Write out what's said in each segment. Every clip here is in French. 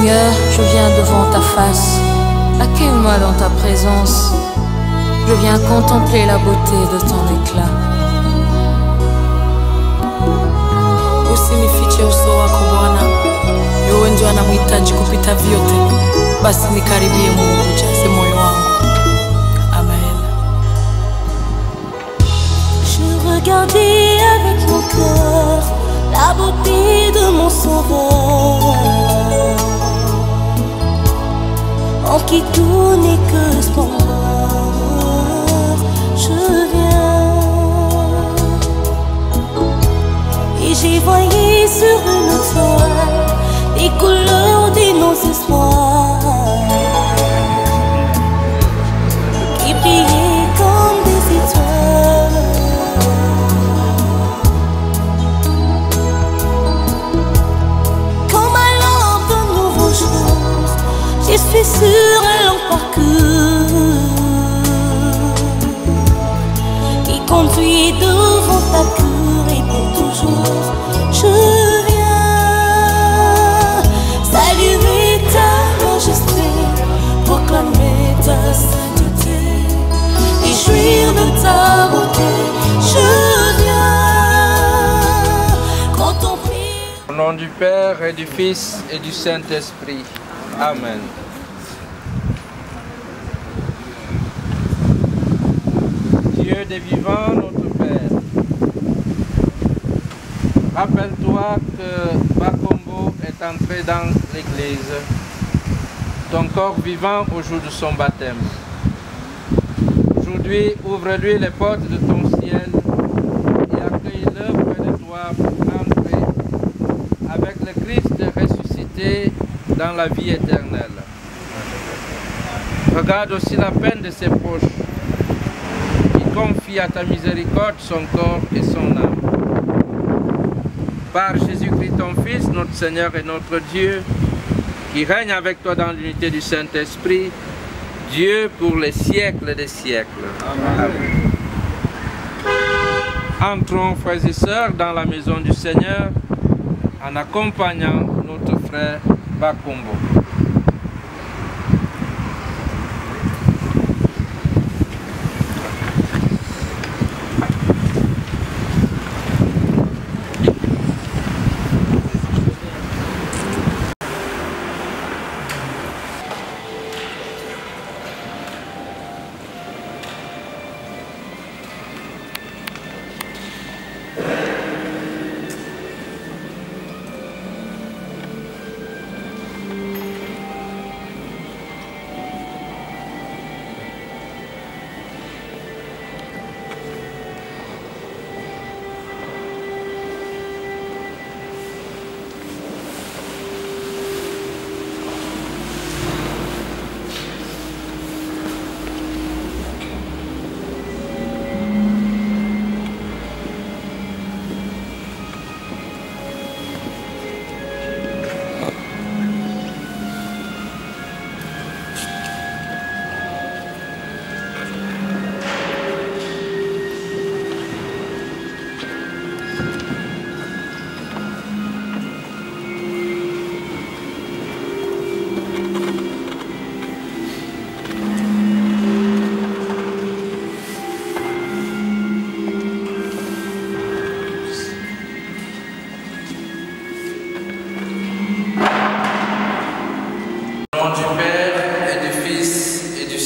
Seigneur, je viens devant ta face. Accueille-moi dans ta présence. Je viens contempler la beauté de ton éclat. Usinifiche uso wako Bwana, wewe ndio anamhitaji kupita vyote. Basi nikaribie Mungu, ujaze moyo wangu. Amen. Je regardais avec mon cœur la beauté de mon sauveur, en qui tout n'est que splendeur. Je viens et j'ai voyé sur une toile les couleurs de nos espoirs qui brillaient comme des étoiles. Comme un lampe de nouveaux jours, je suis sur un long parcours qui conduit devant ta cour et pour toujours. Je viens saluer ta majesté, proclamer ta sainteté et jouir de ta beauté. Je viens contempler. Au nom du Père et du Fils et du Saint-Esprit. Amen. Dieu des vivants, notre Père, rappelle-toi que Bakombo est entré dans l'Église, ton corps vivant au jour de son baptême. Aujourd'hui, ouvre-lui les portes de ton ciel et accueille-le près de toi pour entrer avec le Christ ressuscité dans la vie éternelle. Regarde aussi la peine de ses proches, qui confie à ta miséricorde son corps et son âme. Par Jésus-Christ ton Fils, notre Seigneur et notre Dieu, qui règne avec toi dans l'unité du Saint-Esprit, Dieu pour les siècles des siècles. Amen. Entrons, frères et sœurs, dans la maison du Seigneur en accompagnant notre frère Bakombo.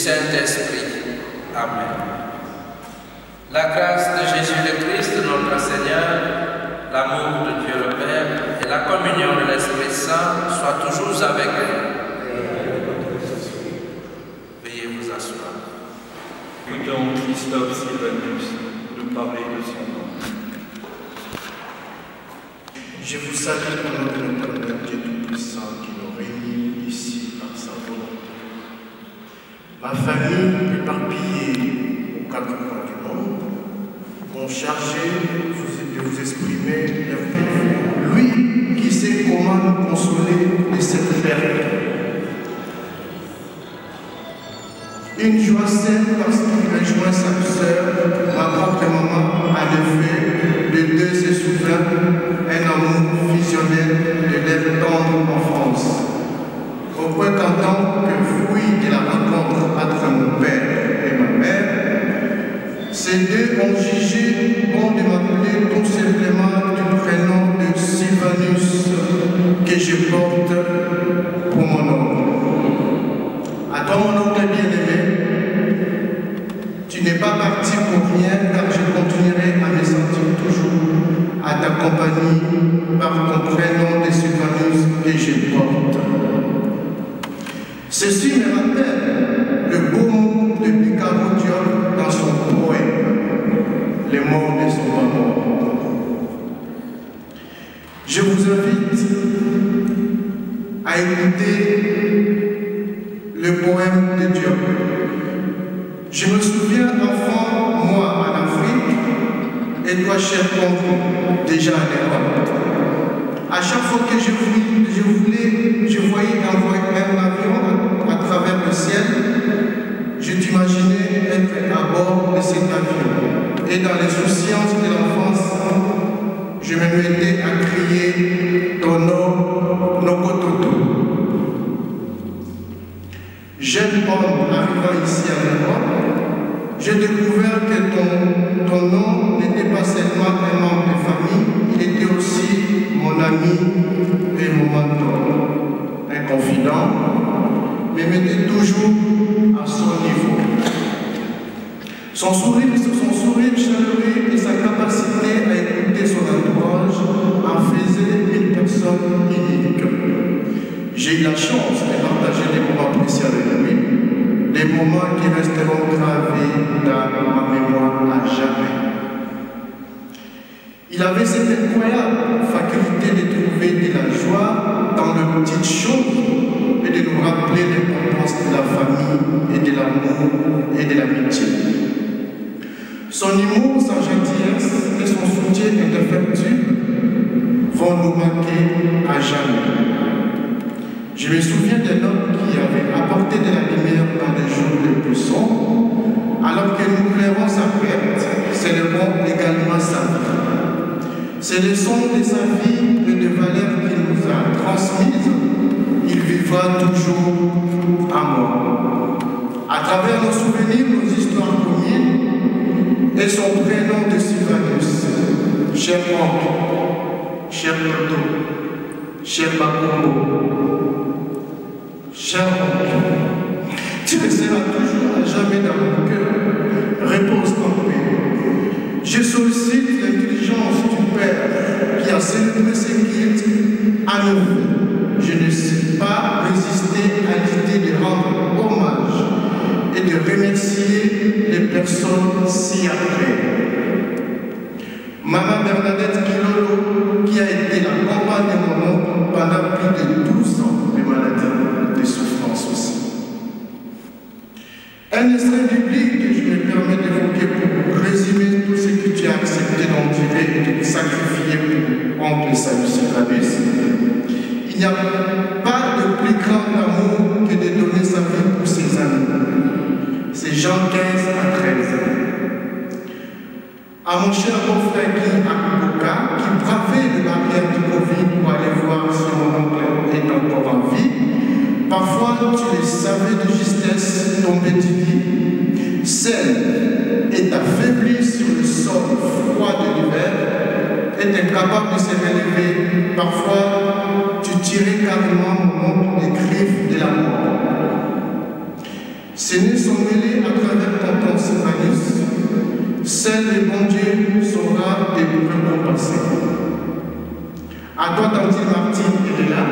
Saint-Esprit. Amen. La grâce de Jésus le Christ, notre Seigneur, l'amour de Dieu le Père et la communion de l'Esprit Saint soient toujours avec vous. Veuillez vous asseoir. Écoutons Christophe Sylvanus nous parler de son nom. Je vous salue au nom de l'Éternel Dieu Tout-Puissant qui nous réunit ici par sa volonté. Ma famille éparpillée aux quatre coins du monde m'ont chargé de vous exprimer lui qui sait comment nous consoler de cette perte. Une joie saine parce qu'il rejoint sa sœur, ma propre maman, à lever, les deux se souviennent, un amour fusionnel de leur tendre enfance. ont jugé bon de m'appeler tout simplement du prénom de Sylvanus que je porte pour mon nom. À toi, mon oncle bien-aimé, tu n'es pas parti pour rien, car je continuerai à me sentir toujours à ta compagnie par ton prénom de Sylvanus que je porte. Ceci me rappelle le beau mot de Picaro Diop dans son poème, Les morts ne sont pas morts. Je vous invite à écouter le poème de Diop. Je me souviens enfant, moi en Afrique, et toi, cher Congo, déjà en Europe. À chaque fois que je voyais un avion à travers le ciel, je t'imaginais être à bord de cet avion. Et dans l'insouciance de l'enfance, je me mettais à crier ton nom, Nokototo. Jeune homme arrivant ici à l'Europe, j'ai découvert que ton nom n'était pas seulement un membre de famille, il était aussi mon ami et mon mentor, un confident, mais m'était toujours à son niveau. Son sourire chaleureux et sa capacité à écouter son entourage en faisaient une personne unique. J'ai eu la chance de partager des moments précieux avec lui, des moments qui resteront gravés dans ma mémoire à jamais. Il avait cette incroyable faculté de trouver de la joie dans de petites choses et de nous rappeler l'importance de la famille et de l'amour et de l'amitié. Son humour, sa gentillesse et son soutien indéfectible vont nous manquer à jamais. Je me souviens d'un homme qui avait apporté de la lumière dans les jours les plus sombres, alors que nous pleurons sa perte, célébrons également sa vie. Ces leçons de sa vie et des valeurs qu'il nous a transmises, il vivra toujours à moi. À travers nos souvenirs, nos histoires communes et son prénom de Sylvanus, cher oncle, cher Toto, cher Bakombo, cher oncle, tu resteras toujours à jamais dans mon cœur. Repose en paix. Je sollicite l'intelligence du Père qui a célébré ses guides à nos vies. Je ne sais pas résister à l'idée de rendre hommage et de remercier les personnes ci après. Maman Bernadette Kilolo, qui a été la compagne de mon oncle pendant plus de 12 ans de maladie, de souffrance aussi. Un extrait biblique que je me permets d'évoquer pour résumer tout ce que tu as accepté d'endurer et de sacrifier pour oncle Salut Sylvanus. Il n'y a pas de plus grand amour que de donner sa vie pour ses amis. C'est Jean 15 à 13. À mon cher beau-frère Guy Akuboka, qui bravait les barrières du Covid pour aller voir si mon oncle est encore en vie, parfois tu les savais de justesse tomber du lit. Celle est affaiblie sur le sol froid de l'hiver, est incapable de se relever. Parfois, tu tirais carrément mon oncle des griffes de la mort. Ces nez sont mêlés à travers tonton Sylvanus. Seul le bon Dieu saura et nous récompenser. À toi, tante Martine, elle est là.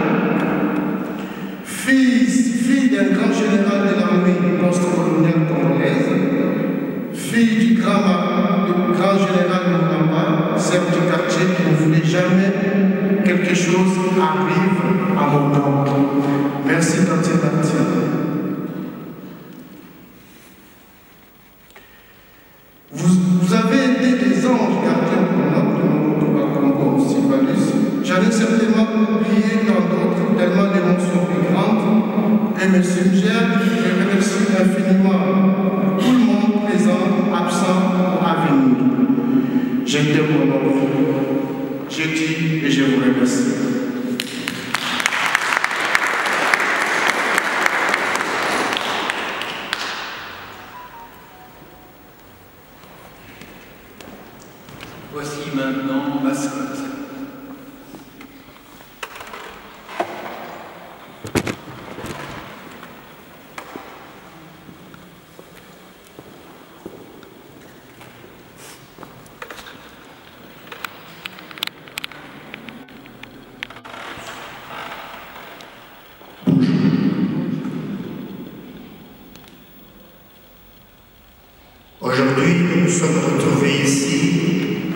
Fille d'un grand général de l'armée post-coloniale congolaise, fille du grand général Moukamba, chef du quartier qui ne voulait jamais quelque chose arrive à mon oncle. Merci, tante Martine. Vous avez été des anges gardiens pour notre Bakombo, Sylvanus. J'en ai certainement oublié dans d'autres, tellement l'émotion est grande et me suggère que je remercie infiniment tout le monde présent, absent ou à venir. Je t'aime mon oncle. Je dis et je vous remercie. Aujourd'hui, nous nous sommes retrouvés ici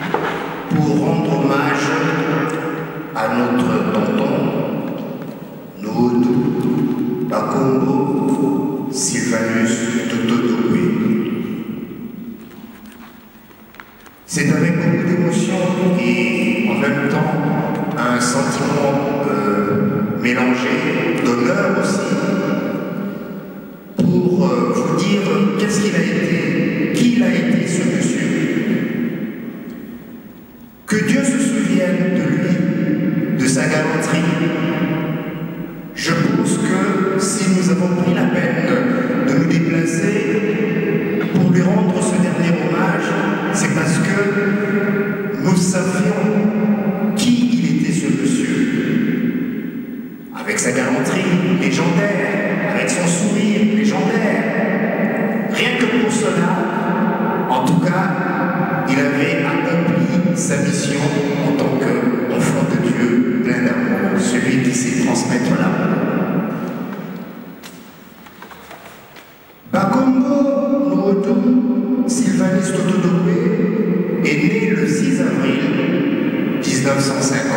pour rendre hommage à notre tonton, Noodou Bakombo Sylvanus Totodoué. C'est avec beaucoup d'émotion et en même temps un sentiment mélangé, d'honneur aussi, pour vous dire qu'est-ce qu'il a été, qui il a été ce monsieur. Que Dieu se souvienne de lui, de sa galanterie. Je pense que si nous avons pris la peine de nous déplacer pour lui rendre ce dernier hommage, c'est parce que nous savions qui il était ce monsieur. Avec sa galanterie légendaire, avec son sourire légendaire. Rien que pour cela, en tout cas, il avait accompli sa mission en tant qu'enfant de Dieu plein d'amour, celui qui sait transmettre l'amour. Bakombo Noodou Sylvanus Totodoué est né le 6 avril 1950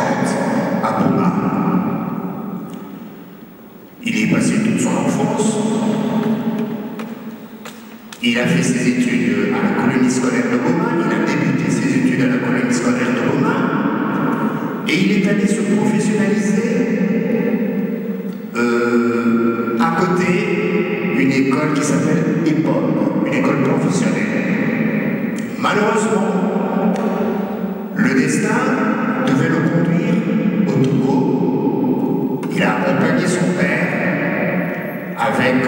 à Boma. Il y est passé toute son enfance. Il a fait ses études à la colonie scolaire de Boma. Il a débuté ses études à la colonie scolaire de Boma. Et il est allé se professionnaliser à côté une école qui s'appelle EPOM, une école professionnelle. Malheureusement, le destin devait le conduire au Togo. Il a accompagné son père avec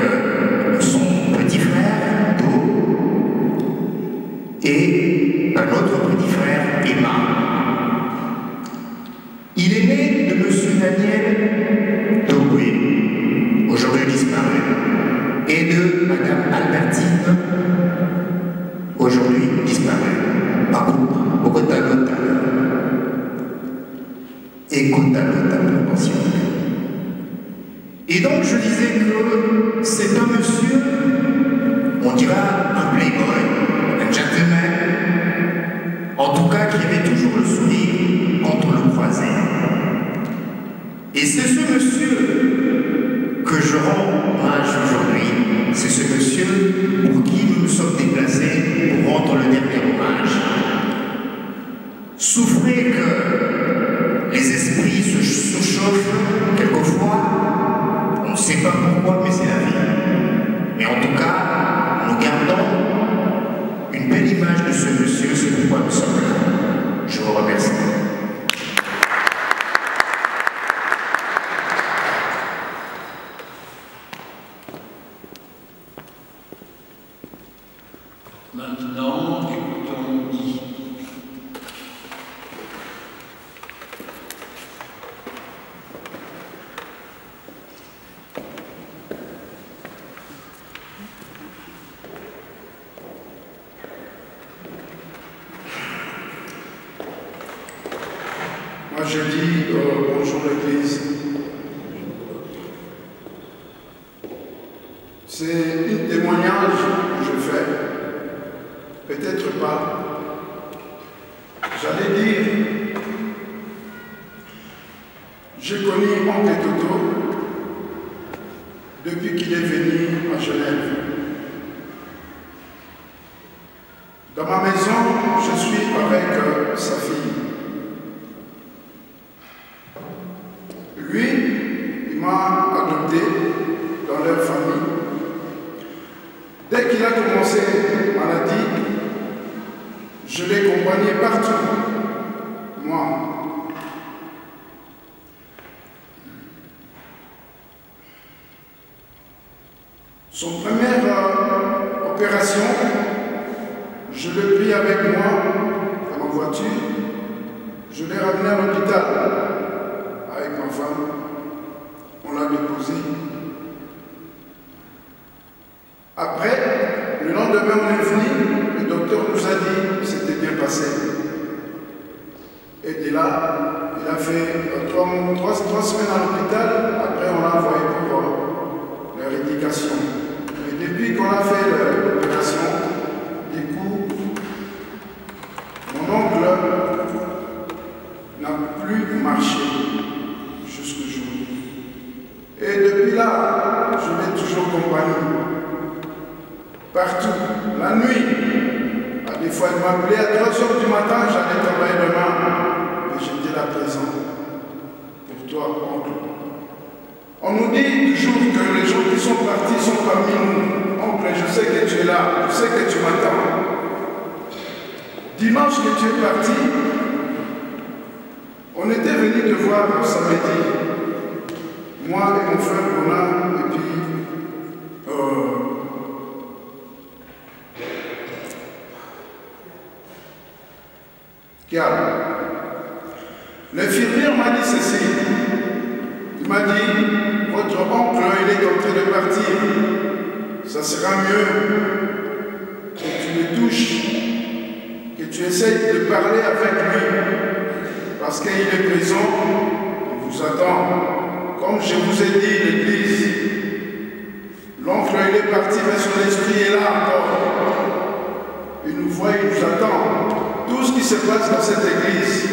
son petit frère Do et un autre petit frère Emma. Il est né de M. Daniel Togwe, aujourd'hui disparu, et de Mme Albertine, aujourd'hui disparue, Bogota Lota, et Kotalota pour mentionner. Et donc je disais que c'est un monsieur, on dira un playboy, un gentleman, en tout cas qui avait toujours le sourire quand on le croisait. Et c'est ce monsieur que je rends hommage aujourd'hui, c'est ce monsieur pour qui nous nous sommes déplacés pour rendre le dernier hommage. Souffrez que les esprits se surchauffent quelquefois, on ne sait pas pourquoi, mais c'est la vie. Mais en tout cas, nous gardons une belle image de ce monsieur, c'est pourquoi nous sommes là. Je vous remercie. Maintenant, écoutons Guy. Moi je dis bonjour l'Église. C'est un témoignage que je fais, peut-être pas. J'allais dire, j'ai connu Oncle Toto depuis qu'il est venu à Genève. Dans ma maison, je suis avec sa fille. Lui, il m'a adopté dans leur famille. Dès qu'il a commencé maladie, je l'ai accompagné partout. Moi. Son première opération, je l'ai pris avec moi dans ma voiture. Je l'ai ramené à l'hôpital avec ma femme. On l'a déposé. Après, le lendemain, on est venu, le docteur nous a dit que c'était bien passé. Et de là, il a fait 3 semaines à l'hôpital. Après, on l'a envoyé pour la rééducation. Et depuis qu'on a fait l'opération, du coup, là, je l'ai toujours accompagné. Partout, la nuit. Des fois, il m'appelait à 3 h du matin, j'allais travailler demain. Mais j'étais là présent. Pour toi, oncle. On nous dit toujours que les gens qui sont partis sont parmi nous. Oncle, je sais que tu es là, je sais que tu m'attends. Dimanche que tu es parti, on était venu te voir samedi. Moi et mon frère Roland, et puis l'infirmière m'a dit ceci. Il m'a dit, votre oncle, il est en train de partir. Ça sera mieux que tu le touches, que tu essayes de parler avec lui. Parce qu'il est présent, il vous attend. Comme je vous ai dit, l'église, l'oncle, il est parti, mais son esprit est là encore. Il nous voit, il nous attend. Tout ce qui se passe dans cette église,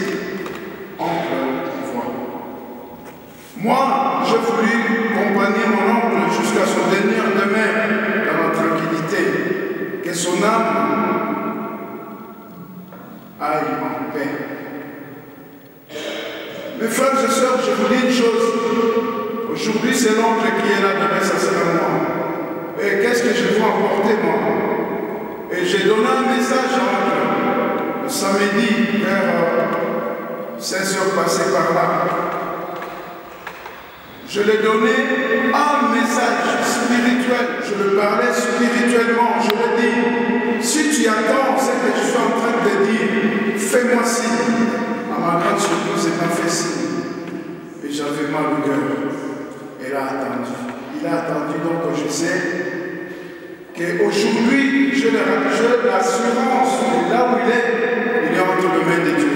oncle voit. Moi, j'ai voulu accompagner mon oncle jusqu'à son dernier demain dans la tranquillité, que son âme aille en paix. Mes frères et sœurs, je vous dis une chose. Aujourd'hui, c'est l'oncle qui est là, demain, ça sera moi. Et qu'est-ce que je veux emporter, moi? Et j'ai donné un message à l'oncle. Samedi, vers 16 h passées par là. Je lui ai donné un message spirituel. Je le parlais spirituellement. Je lui ai dit, si tu attends ce que je suis en train de dire, fais-moi signe. À ma grande surprise, il m'a fait signe. Et j'avais mal au cœur. Elle a attendu. Il a attendu, donc je sais qu'aujourd'hui, j'ai l'assurance que là où il est entre les mains de Dieu.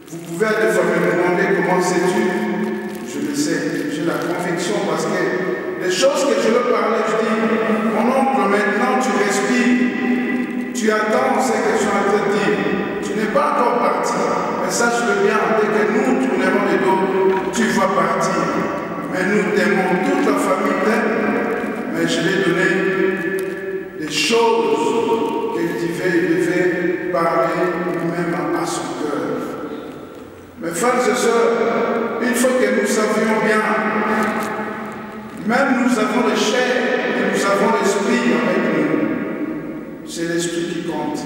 Vous pouvez à des fois me demander comment sais-tu? Je le sais, j'ai la conviction parce que les choses que je veux parler, je dis, mon oncle, maintenant tu respires, tu attends ce que je suis en train de dire. Tu n'es pas encore parti, mais sache-le bien, dès que nous tournerons les dos, tu vas partir. Mais nous t'aimons, toute la famille t'aime, mais je l'ai donné des choses qu'il devait parler lui-même à son cœur. Mes frères et sœurs, il faut que nous savions bien, même nous avons les chairs, mais nous avons l'esprit avec nous. C'est l'esprit qui compte.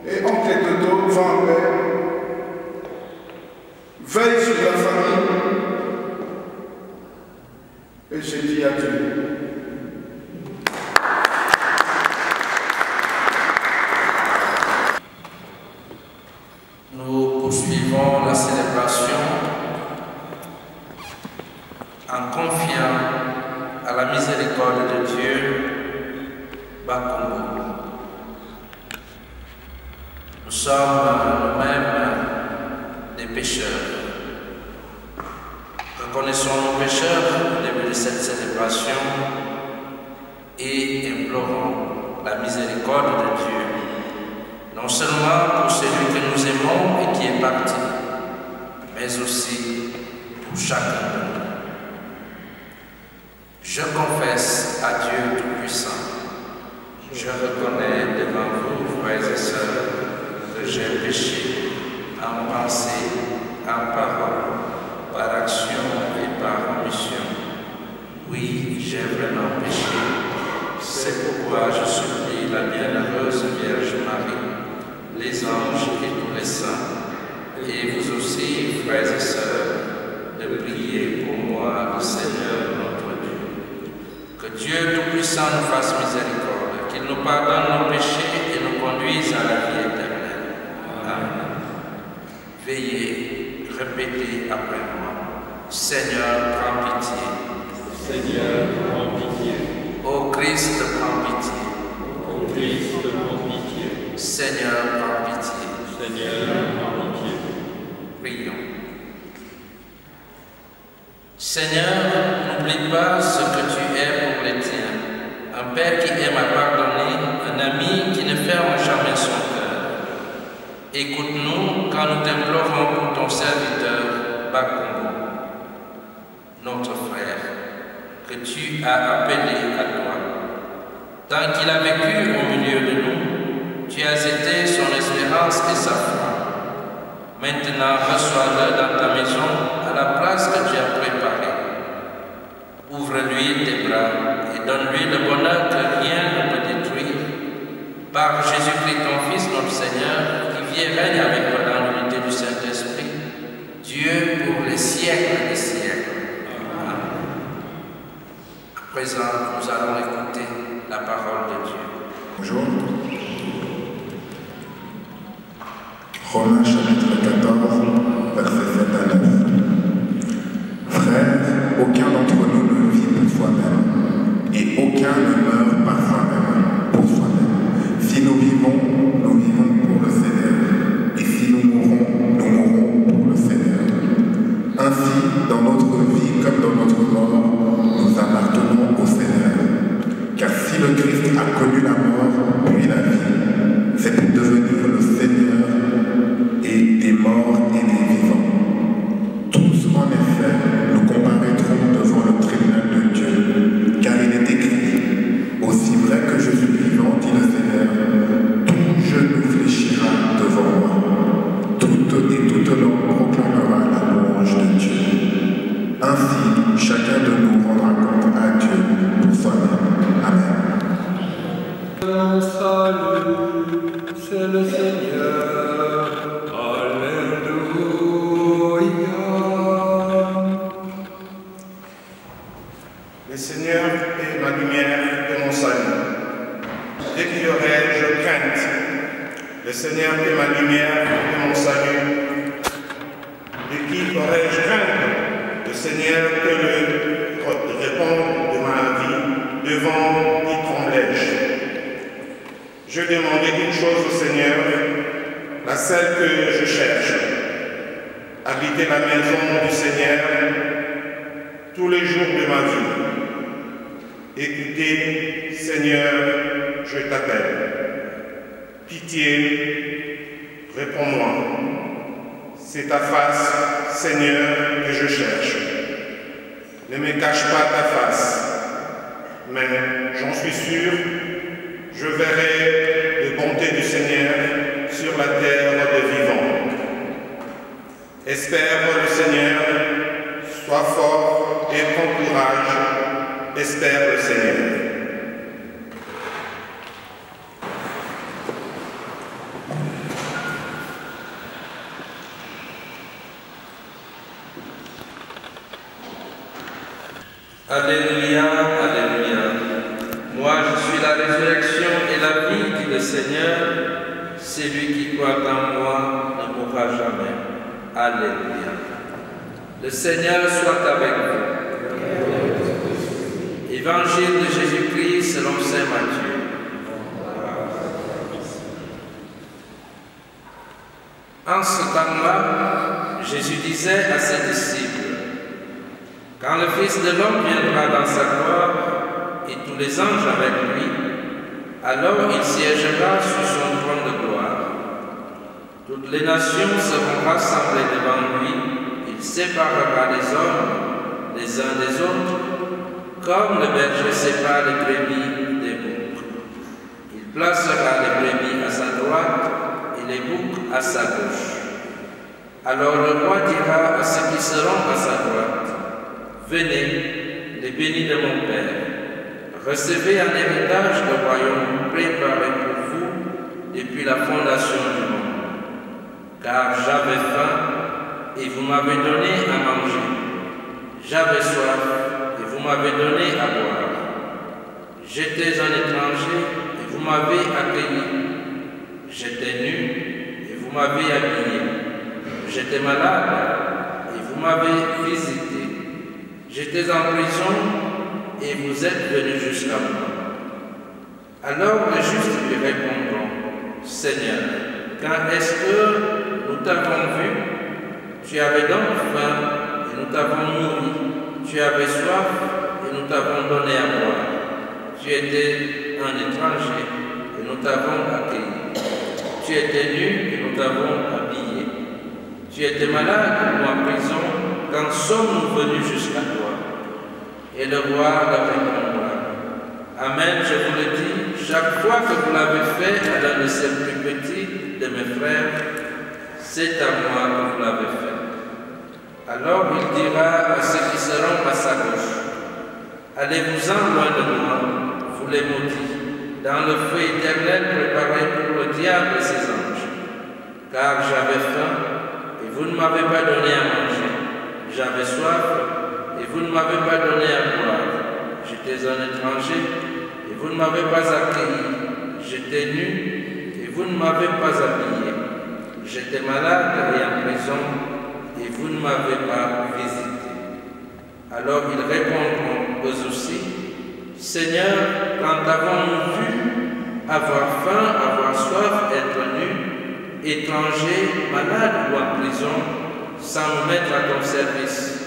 Et oncle Toto, va en paix. Veille sur la famille. Et je dis adieu. Nous poursuivons la célébration en confiant à la miséricorde de Dieu, Bakongo. Nous sommes nous-mêmes des pécheurs. Reconnaissons nos pécheurs au début de cette célébration et implorons la miséricorde de Dieu, non seulement pour celui que nous aimons et qui est parti, mais aussi pour chacun de nous. Je confesse à Dieu Tout-Puissant, je reconnais devant vous, frères et sœurs, que j'ai péché en pensée, en parole, par action et par omission. Oui, j'ai vraiment péché. C'est pourquoi je supplie la bienheureuse Vierge Marie, les anges et tous les saints, et vous aussi, frères et sœurs, de prier pour moi, le Seigneur notre Dieu. Que Dieu Tout-Puissant nous fasse miséricorde, qu'il nous pardonne nos péchés et nous conduise à la vie éternelle. Amen. Veillez, répétez après moi. Seigneur, prends pitié. Seigneur, prends pitié. Ô Christ, prends pitié. Ô Christ, prends pitié. Seigneur, prends pitié. Seigneur, prends pitié. Prions. Seigneur, n'oublie pas ce que tu es pour les tiens. Un Père qui aime à pardonner, un ami qui ne ferme jamais son cœur. Écoute-nous quand nous t'implorons pour ton serviteur, Bakongo, notre frère. que tu as appelé à toi. Tant qu'il a vécu au milieu de nous, tu as été son espérance et sa foi. Maintenant, reçois-le dans ta maison à la place que tu as préparée. Ouvre-lui tes bras et donne-lui le bonheur que rien ne peut détruire. Par Jésus-Christ, ton Fils, notre Seigneur, qui vit et règne avec toi dans l'unité du Saint-Esprit, Dieu pour les siècles des siècles. Amen. À présent, nous allons écouter la parole de Dieu. Bonjour. Romains chapitre 14, versets 7 à 9. Frères, aucun d'entre nous ne vit pour soi-même, et aucun ne meurt par soi-même, pour soi-même. Si nous vivons pour le Seigneur, et si nous mourrons pour le Seigneur. Ainsi, dans notre vie comme dans notre mort, nous appartenons au Seigneur. Car si le Christ a connu la mort, puis la vie, c'est pour devenir le Seigneur et des morts et des vivants. Tous, en effet, nous comparaîtrons devant le tribunal de Dieu, car il est écrit, aussi vrai que je suis vivant, dit le Seigneur, tout genou fléchira devant moi, toute et toute langue proclamera la louange de Dieu. Ainsi, chacun de nous rendra compte à Dieu pour soi-même. Amen. Salut, c'est le Seigneur. Le Seigneur est ma lumière et mon salut. De qui aurais-je crainte? Le Seigneur est ma lumière et mon salut. De qui aurais-je crainte? Le Seigneur est le répondre de ma vie, devant qui tremblais-je. Je demandais une chose au Seigneur, la seule que je cherche, habiter la maison du Seigneur tous les jours de ma vie. Écoutez, Seigneur, je t'appelle. Pitié, réponds-moi. C'est ta face, Seigneur, que je cherche. Ne me cache pas ta face, mais j'en suis sûr, je verrai les bontés du Seigneur sur la terre des vivants. Espère le Seigneur, sois fort et prends courage, espère le Seigneur. Alléluia, alléluia. Moi, je suis la résurrection et la vie, dit le Seigneur. Celui qui croit en moi ne mourra jamais. Alléluia. Le Seigneur soit avec vous. Évangile de Jésus-Christ selon saint Matthieu. En ce temps-là, Jésus disait à ses disciples, « Quand le Fils de l'homme viendra dans sa gloire, et tous les anges avec lui, alors il siégera sur son trône de gloire. Toutes les nations seront rassemblées devant lui, il séparera les hommes les uns des autres, comme le berger sépare les brebis des boucs. Il placera les brebis à sa droite et les boucs à sa gauche. Alors le roi dira à ceux qui seront à sa droite, « Venez, les bénis de mon Père, recevez en héritage le royaume préparé pour vous depuis la fondation du monde. Car j'avais faim et vous m'avez donné à manger. J'avais soif et vous m'avez donné à boire. J'étais un étranger et vous m'avez accueilli. J'étais nu et vous m'avez habillé. J'étais malade et vous m'avez visité. J'étais en prison et vous êtes venus jusqu'à moi. » Alors les justes lui répondront, « Seigneur, quand est-ce que nous t'avons vu? Tu avais donc faim et nous t'avons nourri. Tu avais soif et nous t'avons donné à boire. Tu étais un étranger et nous t'avons accueilli. Tu étais nu et nous t'avons habillé. Tu étais malade ou en prison, quand sommes-nous venus jusqu'à toi? » Et le roi leur répondra: Amen, je vous le dis, chaque fois que vous l'avez fait à l'un de ces plus petits de mes frères, c'est à moi que vous l'avez fait. Alors il dira à ceux qui seront à sa gauche: Allez-vous-en loin de moi, vous les maudits, dans le feu éternel préparé pour le diable et ses anges. Car j'avais faim, et vous ne m'avez pas donné à manger. J'avais soif, et vous ne m'avez pas donné à boire. J'étais un étranger, et vous ne m'avez pas accueilli. J'étais nu, et vous ne m'avez pas habillé. J'étais malade et en prison, et vous ne m'avez pas visité. Alors ils répondront eux aussi: Seigneur, quand avons-nous vu avoir faim, avoir soif, être nus, étrangers, malades ou en prison, sans nous mettre à ton service?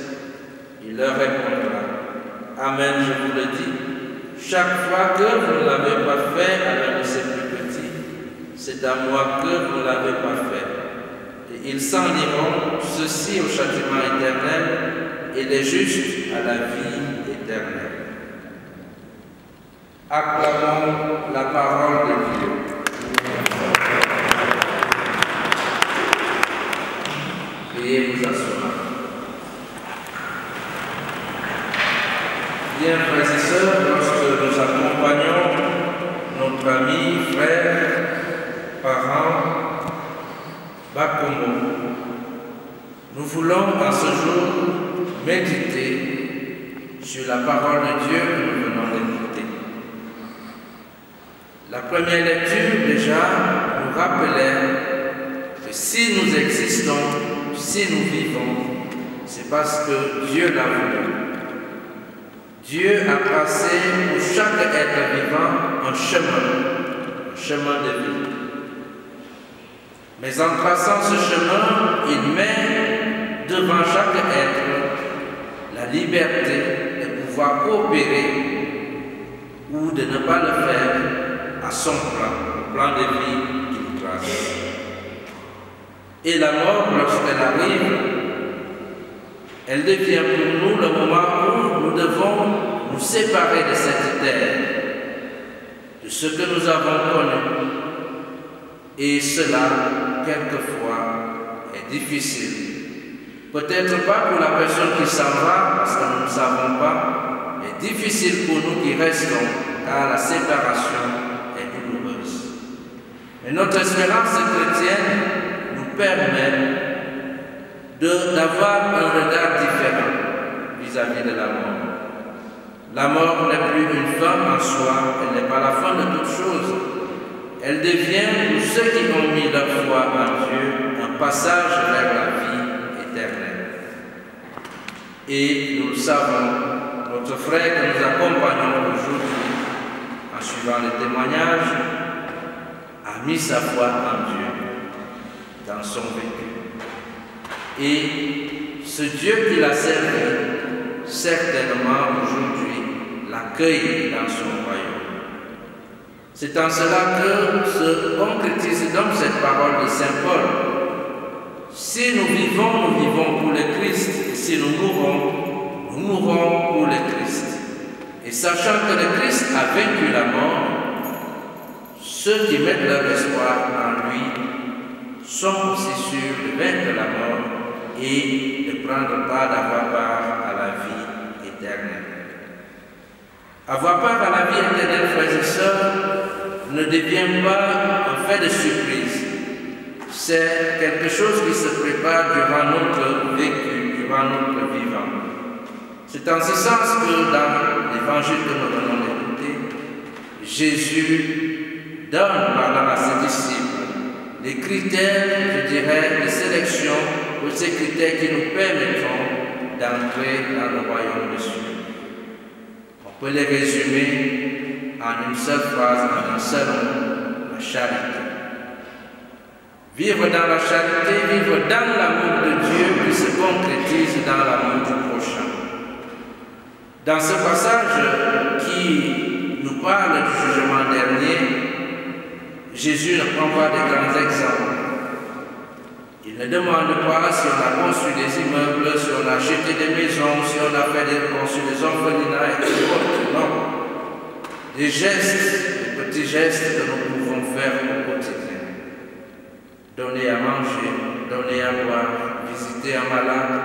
Il leur répondra: Amen, je vous le dis, chaque fois que vous ne l'avez pas fait à l'un de ces plus petits, c'est à moi que vous ne l'avez pas fait. Et ils s'en iront, ceux-ci au châtiment éternel, et les justes à la vie éternelle. Acclamons la parole de Dieu. Veuillez vous asseoir. Bien, frères et sœurs, lorsque nous accompagnons notre ami, frère, parent, Bakomo, nous voulons en ce jour méditer sur la parole de Dieu que nous venons d'écouter. La première lecture déjà nous rappelait que si nous existons, si nous vivons, c'est parce que Dieu l'a voulu. Dieu a tracé pour chaque être vivant un chemin de vie. Mais en traçant ce chemin, il met devant chaque être la liberté de pouvoir coopérer ou de ne pas le faire à son plan, le plan de vie qu'il trace. Et la mort, lorsqu'elle arrive, elle devient pour nous le moment où nous devons nous séparer de cette terre, de ce que nous avons connu. Et cela, quelquefois, est difficile. Peut-être pas pour la personne qui s'en va, parce que nous ne savons pas, mais difficile pour nous qui restons, car la séparation est douloureuse. Mais notre espérance chrétienne nous permet d'avoir un regard différent vis-à-vis de la mort. La mort n'est plus une fin en soi, elle n'est pas la fin de toute chose. Elle devient, pour ceux qui ont mis leur foi en Dieu, un passage vers la vie éternelle. Et nous le savons, notre frère que nous accompagnons aujourd'hui, en suivant les témoignages, a mis sa foi en Dieu dans son vécu. Et ce Dieu qui l'a servi, certainement aujourd'hui, l'accueille dans son royaume. C'est en cela que se concrétise donc cette parole de Saint Paul. Si nous vivons pour le Christ, et si nous mourrons pour le Christ. Et sachant que le Christ a vaincu la mort, ceux qui mettent leur espoir en lui sont aussi sûrs de vaincre la mort et de prendre part, d'avoir part à la vie éternelle. Avoir part à la vie éternelle, frères et sœurs, ne devient pas un fait de surprise. C'est quelque chose qui se prépare durant notre vécu, durant notre vivant. C'est en ce sens que dans l'évangile que nous venons d'écouter, Jésus donne, parlant à ses disciples, les critères, je dirais, de sélection, ou ces critères qui nous permettront d'entrer dans le royaume des cieux. On peut les résumer en une seule phrase, en un seul mot: la charité. Vivre dans la charité, vivre dans l'amour de Dieu qui se concrétise dans l'amour du prochain. Dans ce passage qui nous parle du jugement dernier, Jésus ne prend pas de grands exemples. Il ne demande pas si on a construit des immeubles, si on a acheté des maisons, si on a construit des orphelinats et autres. Non. Des gestes, des petits gestes que nous pouvons faire au quotidien. Donner à manger, donner à boire, visiter un malade.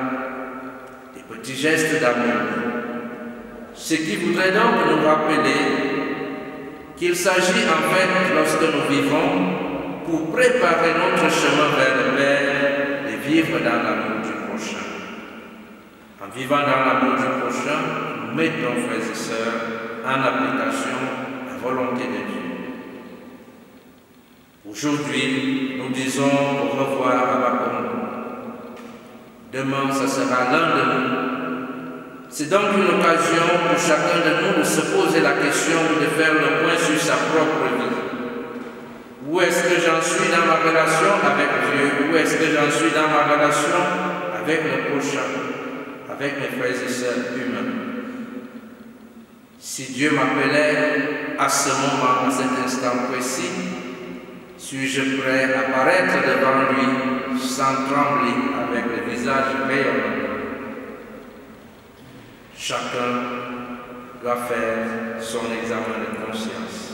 Des petits gestes d'amour. Ce qui voudrait donc nous rappeler qu'il s'agit en fait, lorsque nous vivons, pour préparer notre chemin vers le Père, de vivre dans l'amour du prochain. En vivant dans l'amour du prochain, nous mettons, frères et sœurs, en application la volonté de Dieu. Aujourd'hui, nous disons au revoir à Bacon. Demain, ce sera l'un de nous. C'est donc une occasion pour chacun de nous de se poser la question ou de faire le point sur sa propre vie. Où est-ce que j'en suis dans ma relation avec Dieu? Où est-ce que j'en suis dans ma relation avec le prochain, avec mes frères et sœurs humains? Si Dieu m'appelait à ce moment, à cet instant précis, suis-je prêt à paraître devant lui sans trembler avec le visage rayonnant? Chacun doit faire son examen de conscience.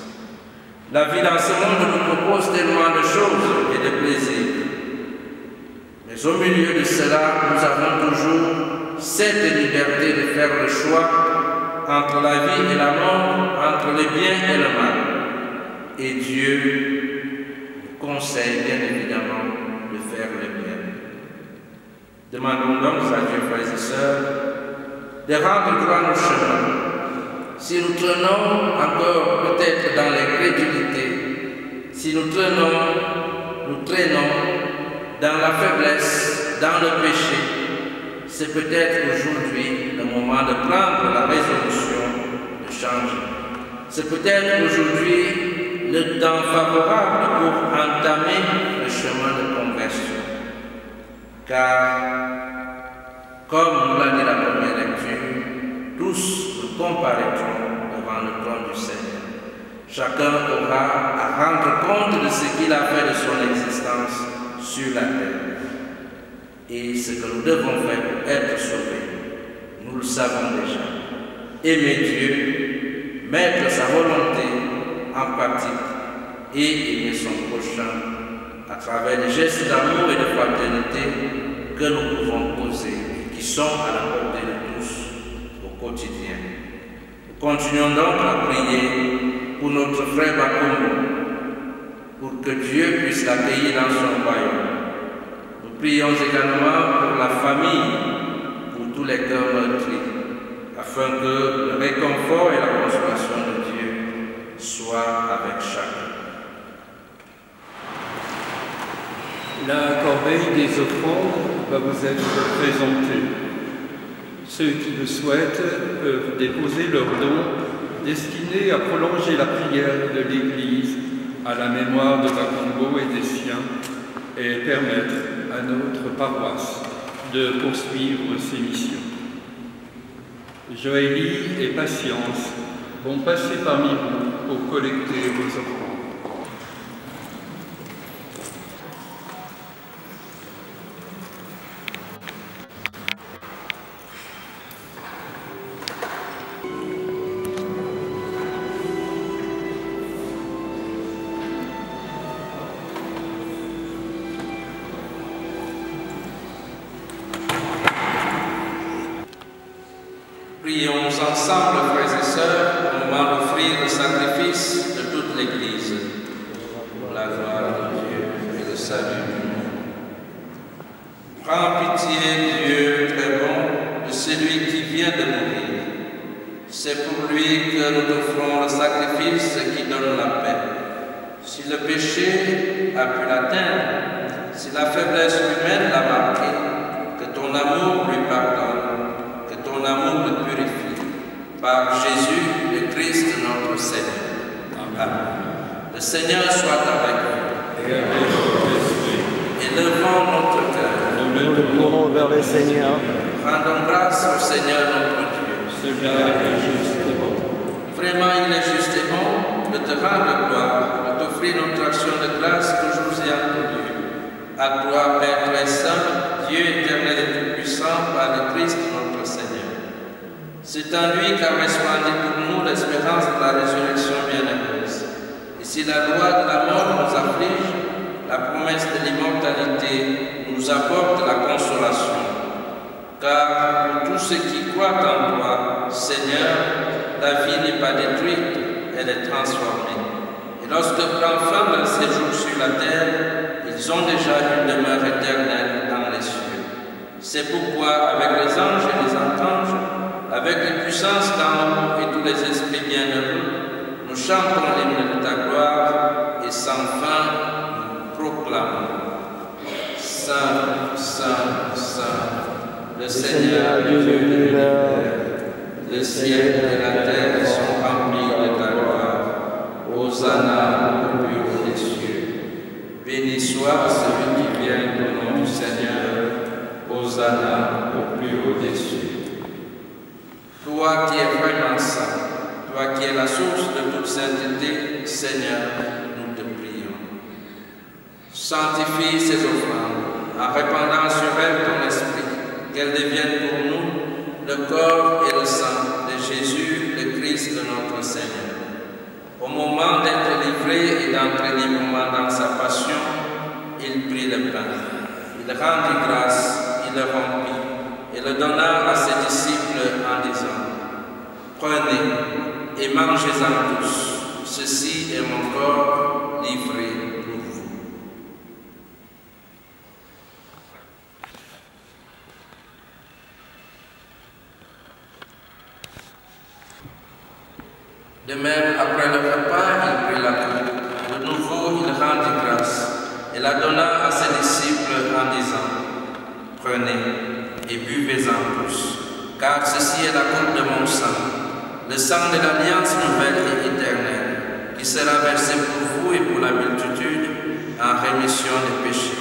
La vie dans ce monde nous propose tellement de choses et de plaisirs. Mais au milieu de cela, nous avons toujours cette liberté de faire le choix entre la vie et la mort, entre le bien et le mal. Et Dieu nous conseille bien évidemment de faire le bien. Demandons donc à Dieu, frères et sœurs, de rendre droit nos chemins. Si nous traînons encore peut-être dans l'incrédulité, si nous traînons dans la faiblesse, dans le péché, c'est peut-être aujourd'hui le moment de prendre la résolution de changer. C'est peut-être aujourd'hui le temps favorable pour entamer le chemin de conversion. Car, comme nous l'a dit la première lecture, tous nous comparaîtrons devant le trône du Seigneur. Chacun aura à rendre compte de ce qu'il a fait de son existence sur la terre. Et ce que nous devons faire pour être sauvés, nous le savons déjà. Aimer Dieu, mettre sa volonté en pratique et aimer son prochain à travers des gestes d'amour et de fraternité que nous pouvons poser et qui sont à la portée de tous au quotidien. Nous continuons donc à prier pour notre frère Bakomo, pour que Dieu puisse l'accueillir dans son royaume. Nous prions également pour la famille, pour tous les cœurs meurtris, afin que le réconfort et la consolation de Dieu soient avec chacun. La corbeille des offrandes va vous être présentée. Ceux qui le souhaitent peuvent déposer leurs dons destinés à prolonger la prière de l'Église à la mémoire de Bakongo et des siens et permettre à notre paroisse de poursuivre ses missions. Joélie et Patience vont passer parmi vous pour collecter vos offrandes. Prions ensemble, frères et sœurs, au moment d'offrir le sacrifice de toute l'Église, pour la gloire de Dieu et le salut du monde. Prends pitié, Dieu très bon, de celui qui vient de mourir. C'est pour lui que nous offrons le sacrifice qui donne la paix. Si le péché a pu l'atteindre, si la faiblesse humaine l'a marqué, que ton amour lui pardonne, ton amour le purifie. Par Jésus, le Christ, notre Seigneur. Amen. Le Seigneur soit avec vous. Et levons notre cœur. Nous le tournons vers le Seigneur. Rendons grâce au Seigneur notre Dieu. Cela est juste et bon. Vraiment, il est juste et bon de te rendre gloire, de t'offrir notre action de grâce que je vous ai entendue. À toi, Père très saint, Dieu éternel et tout-puissant, par le Christ notre Seigneur. C'est en lui qu'a resplendi pour nous l'espérance de la résurrection bienheureuse. Et si la loi de la mort nous afflige, la promesse de l'immortalité nous apporte la consolation. Car pour tous ceux qui croient en toi, Seigneur, la vie n'est pas détruite, elle est transformée. Et lorsque prend fin leur séjour sur la terre, ils ont déjà une demeure éternelle dans les cieux. C'est pourquoi, avec les anges et les archanges, avec les puissances d'en haut et tous les esprits bienheureux, nous chantons l'hymne de ta gloire et sans fin nous proclamons. Saint, Saint, Saint, le Seigneur Dieu de l'univers, le ciel et la terre sont remplis de ta gloire. Hosanna au plus haut des cieux. Béni soit celui qui vient au nom du Seigneur. Hosanna au plus haut des cieux. Toi qui es vraiment saint, toi qui es la source de toute sainteté, Seigneur, nous te prions. Sanctifie ces offrandes en répandant sur elles ton esprit, qu'elles deviennent pour nous le corps et le sang de Jésus, le Christ de notre Seigneur. Au moment d'être livré et d'entrer librement dans sa passion, il prit le pain, il rendit grâce, il le rompit et le donna à ses disciples en disant: Prenez et mangez-en tous, ceci est mon corps livré pour vous. De même, après le repas, il prit la coupe. De nouveau, il rendit grâce et la donna à ses disciples en disant: Prenez et buvez-en tous, car ceci est la coupe de mon sang, le sang de l'alliance nouvelle et éternelle, qui sera versé pour vous et pour la multitude en rémission des péchés.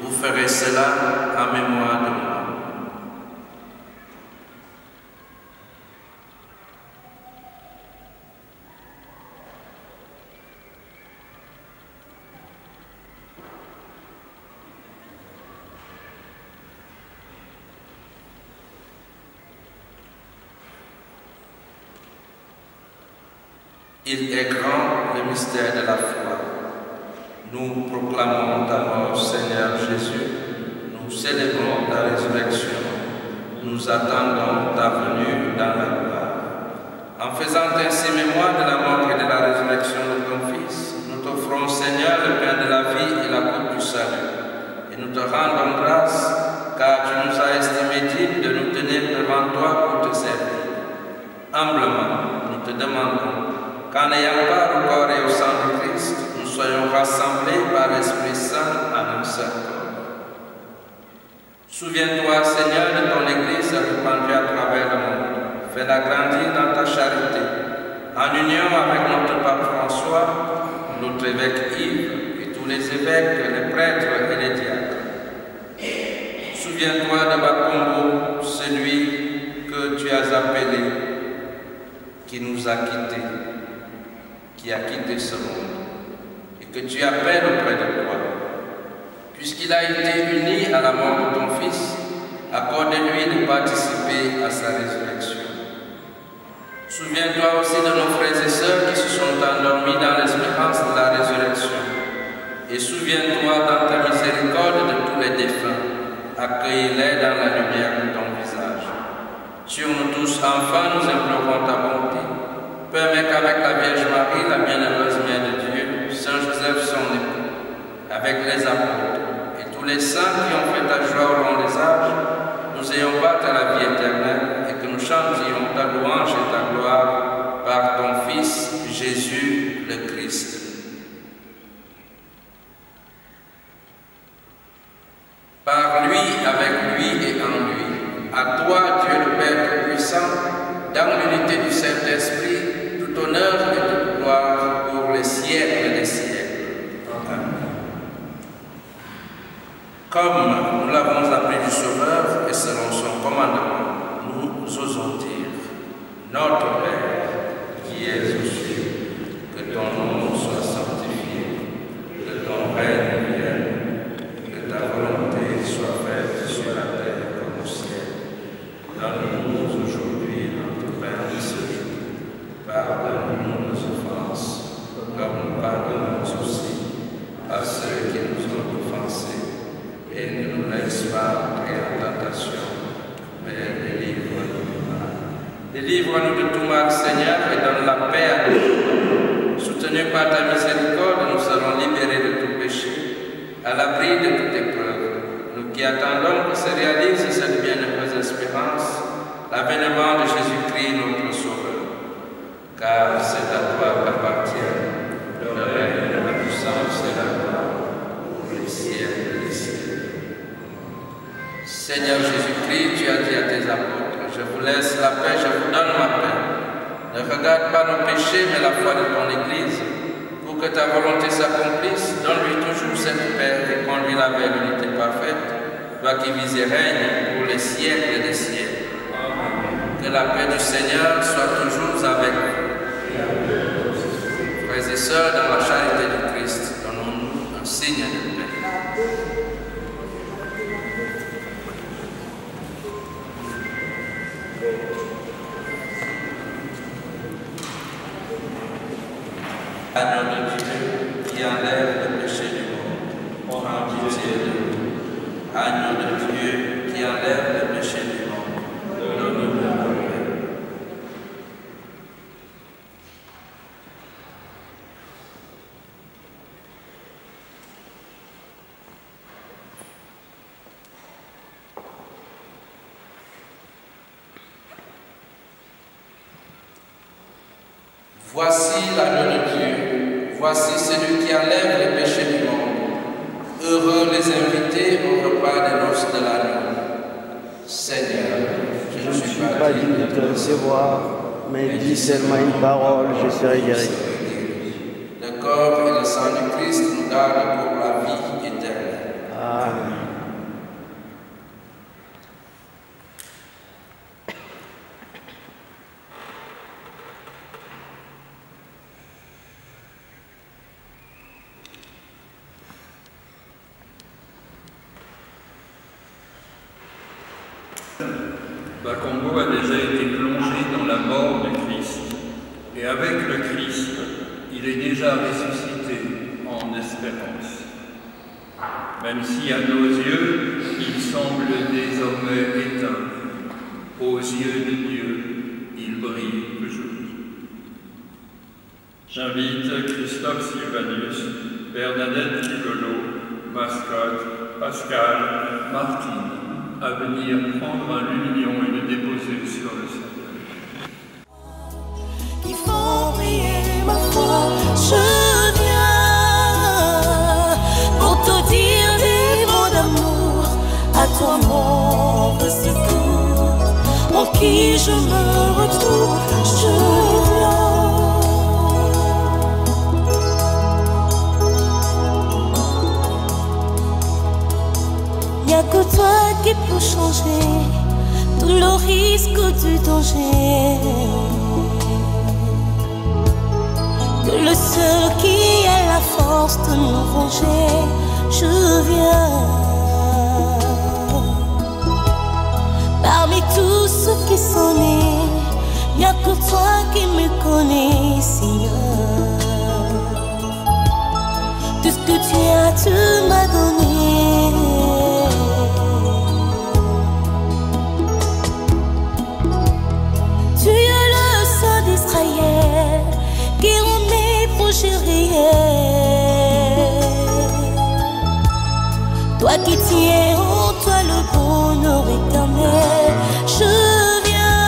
Vous ferez cela en mémoire de moi. Il est grand le mystère de la foi. Nous proclamons ta mort, Seigneur Jésus. Nous célébrons ta résurrection. Nous attendons ta venue dans la gloire. En faisant ainsi mémoire de la mort et de la résurrection de ton Fils, nous t'offrons, Seigneur, le pain de la vie et la coupe du salut. Et nous te rendons grâce, car tu nous as estimés dignes de nous tenir devant toi pour te servir. Humblement, nous te demandons qu'en ayant part au corps et au sang du Christ, nous soyons rassemblés par l'Esprit Saint en un seul corps. Souviens-toi, Seigneur, de ton Église répandue à travers le monde. Fais-la grandir dans ta charité, en union avec notre pape François, notre évêque Yves et tous les évêques, les prêtres et les diacres. Souviens-toi de Bakombo, celui que tu as appelé, qui nous a quittés, qui a quitté ce monde, et que tu appelles auprès de toi. Puisqu'il a été uni à la mort de ton Fils, accorde-lui de participer à sa résurrection. Souviens-toi aussi de nos frères et sœurs qui se sont endormis dans l'espérance de la résurrection. Et souviens-toi dans ta miséricorde de tous les défunts. Accueille-les dans la lumière de ton visage. Sur nous tous, enfin, nous implorons ta bonté. Permets qu'avec la Vierge Marie, la bienheureuse Mère de Dieu, Saint Joseph son époux, avec les apôtres et tous les saints qui ont fait ta joie au long des âges, nous ayons part à la vie éternelle et que nous chantions ta louange et ta gloire par ton Fils Jésus le Christ. Par lui, avec lui et en lui, à toi, Dieu le Père Tout-Puissant, dans l'unité du Saint-Esprit, tout honneur et toute gloire pour les siècles des siècles. Amen. Comme nous l'avons appris du Sauveur et selon son commandement, nous osons dire: Notre Père, qui es aux cieux, que ton nom soit sanctifié, que ton règne vienne, que Délivre-nous de tout mal, Seigneur, et donne la paix à nous. Soutenus par ta miséricorde, nous serons libérés de tout péché, à l'abri de toute épreuve. Nous qui attendons que se réalise cette bienheureuse espérance, l'avènement de Jésus-Christ, notre Sauveur. Car c'est à toi qu'appartiennent le règne, la puissance et la gloire, pour les siècles des siècles. Seigneur Jésus-Christ, tu as dit à tes apôtres, je vous laisse la paix, je vous donne ma paix. Ne regarde pas nos péchés, mais la foi de ton Église. Pour que ta volonté s'accomplisse, donne-lui toujours cette paix et conduis-la vers l'unité parfaite, toi qui vis et règnes pour les siècles des siècles. Que la paix du Seigneur soit toujours avec vous. Frères et sœurs, dans la charité du Christ, donnons-nous un signe de paix. Agneau de Dieu qui enlève le péché du monde, prends pitié de nous. Agneau de Dieu qui enlève le péché du monde, donne-nous la paix. Voici l'agneau de Dieu, voici celui qui enlève les péchés du monde. Heureux les invités au repas des noces de l'agneau. Seigneur, Je ne suis pas digne de te recevoir, mais dis seulement une parole, je serai guéri. Le corps et le sang du Christ nous gardent pour la vie éternelle. Amen. Bakambo a déjà été plongé dans la mort du Christ. Et avec le Christ, il est déjà ressuscité en espérance. Même si à nos yeux, il semble désormais éteint, aux yeux de Dieu, il brille toujours. J'invite Christophe Sylvanus, Bernadette Tivolo, Mascotte, Pascal, Martine, à venir prendre un lumignon et le déposer sur le cercueil. Qui font briller ma foi, je viens pour te dire des mots d'amour, à toi mon secours, en qui je me retrouve, je viens. Y'a que toi qui peux changer tout le risque du danger. Que le seul qui a la force de nous venger, je viens. Parmi tous ceux qui sont nés, y'a que toi qui me connais, Seigneur. Tout ce que tu m'as donné. Tu es le sang d'Israël qui remet pour gérer. Toi qui tiens en toi le bonheur éternel, je viens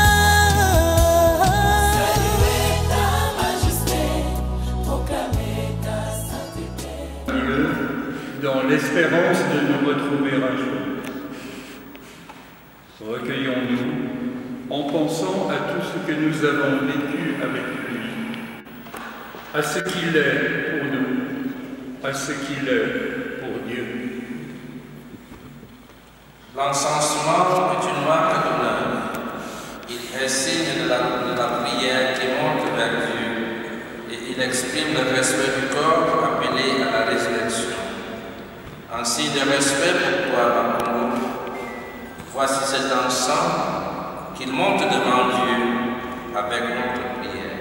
saluer ta majesté, proclamer ta sainteté. Dans l'espérance de nous retrouver un jour. Recueillons-nous en pensant à tout ce que nous avons vécu avec lui, à ce qu'il est pour nous, à ce qu'il est pour Dieu. L'encensement est une marque d'honneur. Il est signe de la prière qui monte vers Dieu et il exprime le respect du corps appelé à la résurrection. En signe de respect pour toi, Bakambo, voici cet encens qu'il monte devant Dieu avec notre prière.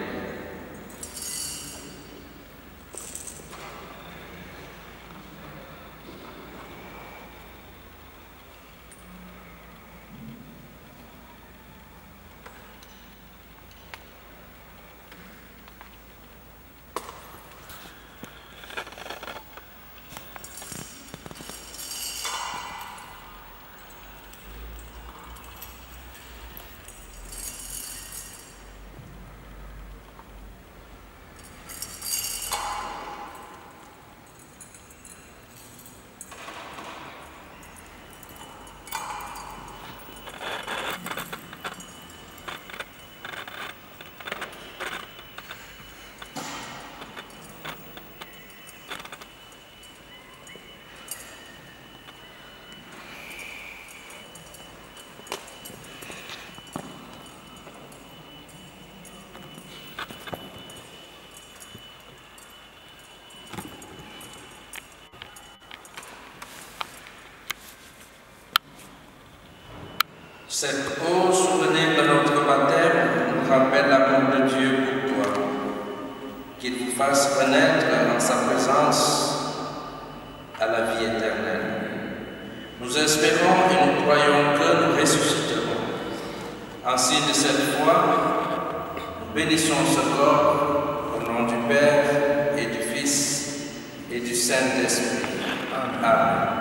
Cette eau, souvenir de notre baptême, nous rappelle l'amour de Dieu pour toi. Qu'il vous fasse renaître en sa présence à la vie éternelle. Nous espérons et nous croyons que nous ressusciterons. Ainsi, de cette foi, nous bénissons ce corps au nom du Père et du Fils et du Saint-Esprit. Amen.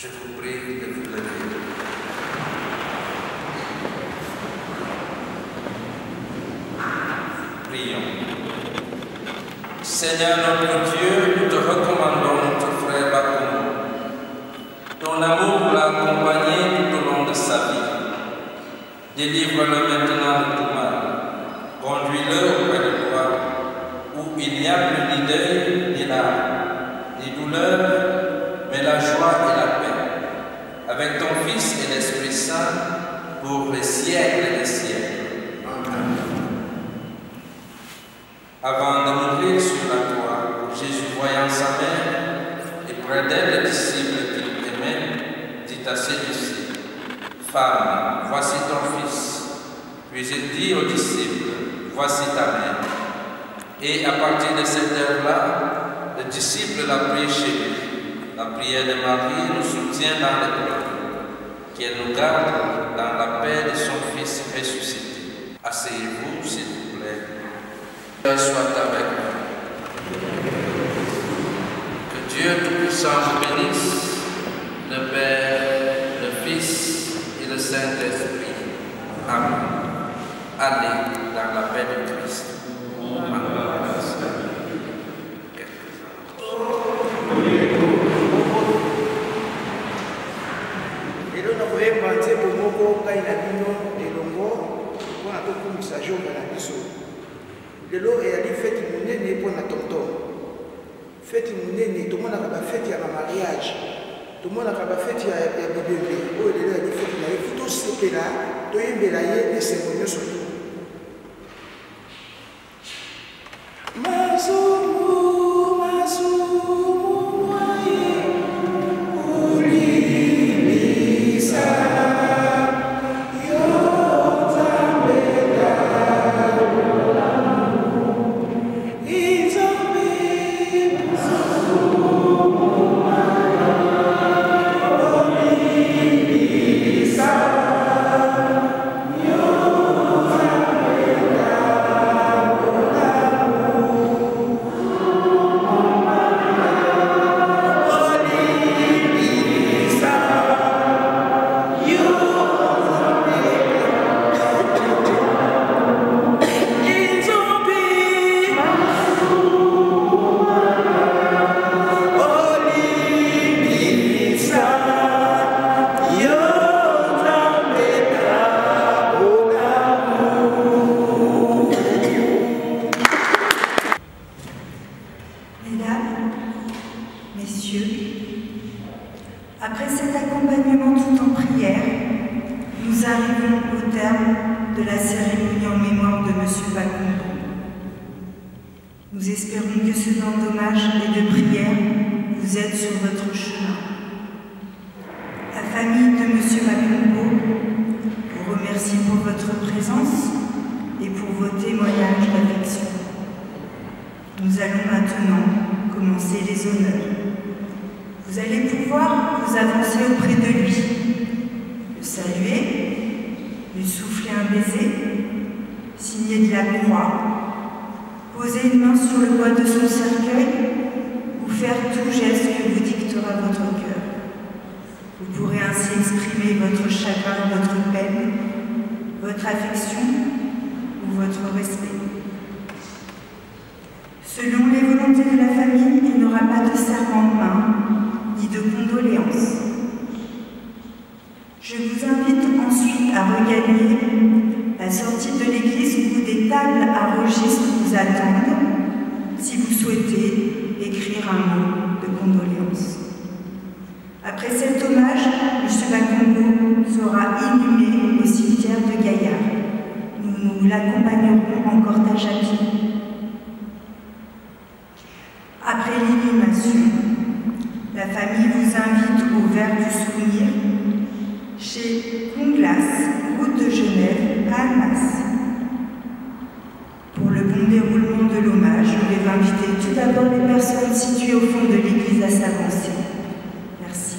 Je vous prie de vous lever. Prions. Seigneur notre Dieu, nous te recommandons notre frère Bakoumou. Ton amour l'a accompagné tout au long de sa vie. Délivre-le maintenant de tout mal. Conduis-le auprès de toi, où il n'y a plus ni deuil, ni larmes, ni douleur, mais la joie et la paix. Avec ton Fils et l'Esprit Saint, pour les siècles des siècles. Amen. Avant de mourir sur la croix, Jésus, voyant sa mère et près d'elle le disciple qu'il aimait, dit à ses disciples, « Femme, voici ton Fils. » Puis il dit aux disciples, « Voici ta mère. » Et à partir de cette heure-là, le disciple l'a pris chez lui. La prière de Marie nous soutient dans l'épreuve, qu'elle nous garde dans la paix de son Fils ressuscité. Asseyez-vous, s'il vous plaît. Dieu soit avec vous. Que Dieu Tout-Puissant vous bénisse, le Père, le Fils et le Saint-Esprit. Amen. Allez dans la paix de Christ. Amen. lelo eyali feti monene mpona tonton feti monene tomonaka bafeti ya bamariage tomonaka bafeti ya bibembe oyo lelo eyali feti na ye fu tosepela toyembela ye esengo nyonso tu Après cet accompagnement tout en prière, nous arrivons au terme de la cérémonie en mémoire de M. Bakoumou. Nous espérons que ce temps d'hommage et de prière vous aide sur votre chemin. La famille de M. Bakoumou vous remercie pour votre présence et pour vos témoignages d'affection. Nous allons maintenant commencer les honneurs. Vous allez pouvoir vous avancer auprès de lui, le saluer, lui souffler un baiser, signé de la croix, poser une main sur le bois de son cercueil ou faire tout geste que vous dictera votre cœur. Vous pourrez ainsi exprimer votre chagrin, votre peine, votre affection ou votre respect. Selon les volontés de la famille, il n'y aura pas de serment de main, ni de condoléances. Je vous invite ensuite à regagner la sortie de l'église où des tables à registre vous attendent si vous souhaitez écrire un mot de condoléances. Après cet hommage, M. Bakongo sera inhumé au cimetière de Gaillard. Nous l'accompagnerons en cortège à pied. Après l'inhumation, la famille vous invite au verre du souvenir chez Conglas, route de Genève, à Almas. Pour le bon déroulement de l'hommage, je vais inviter tout d'abord les personnes situées au fond de l'église à s'avancer. Merci.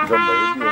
Gamba